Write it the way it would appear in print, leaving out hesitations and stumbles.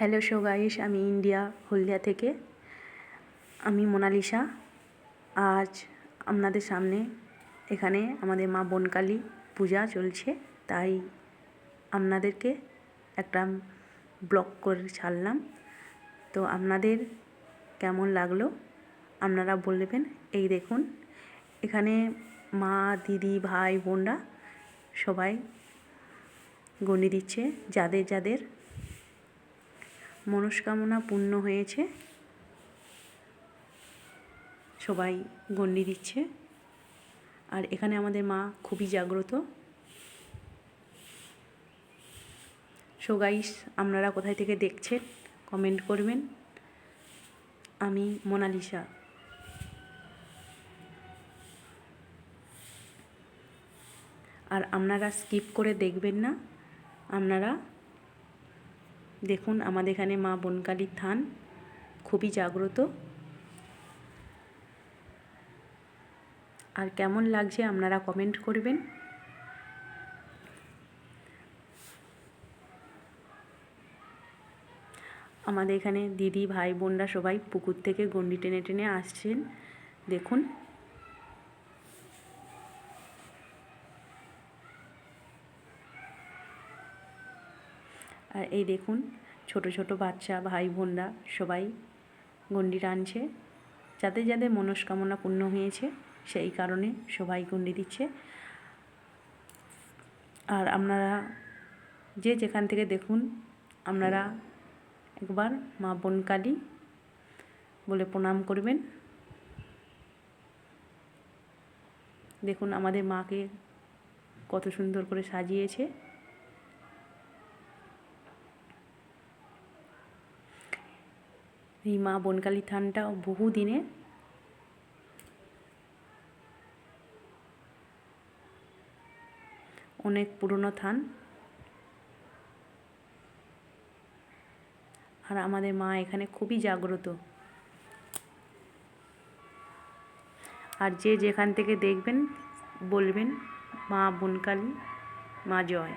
Hello so guys, আমি India হলদিয়া থেকে আমি মোনালিসা। আজ আপনাদের সামনে এখানে আমাদের মা বনকালী পূজা চলছে, তাই আপনাদেরকে একটা ব্লগ করে ছাড়লাম। তো আপনাদের কেমন লাগলো আপনারা বলবেন। এই দেখুন, এখানে মা, দিদি, ভাই, বোনরা সবাই গণ্ডি দিচ্ছে। যাদের যাদের মনস্কামনা পূর্ণ হয়েছে সবাই গণ্ডি দিচ্ছে। আর এখানে আমাদের মা খুবই জাগ্রত। সো গাইস, আপনারা কোথায় থেকে দেখছেন কমেন্ট করবেন। আমি মোনালিসা। আর আপনারা স্কিপ করে দেখবেন না, আপনারা দেখুন। আমাদের এখানে মা বনকালীর থান খুবই জাগ্রত। আর কেমন লাগছে আপনারা কমেন্ট করবেন। আমাদের এখানে দিদি, ভাই, বোনরা সবাই পুকুর থেকে গণ্ডি টেনে টেনে আসছেন, দেখুন। আর এই দেখুন, ছোট ছোট বাচ্চা ভাই বোনরা সবাই গণ্ডি টানছে। যাদের যাদের মনস্কামনা পূর্ণ হয়েছে সেই কারণে সবাই গণ্ডি দিচ্ছে। আর আপনারা যে যেখান থেকে দেখুন, আপনারা একবার মা বনকালী বলে প্রণাম করবেন। দেখুন আমাদের মাকে কত সুন্দর করে সাজিয়েছে। এই মা বনকালী থানটা বহু দিনে অনেক পুরনো থান। আর আমাদের মা এখানে খুবই জাগ্রত। আর যে যেখান থেকে দেখবেন বলবেন মা বনকালী, মা জয়।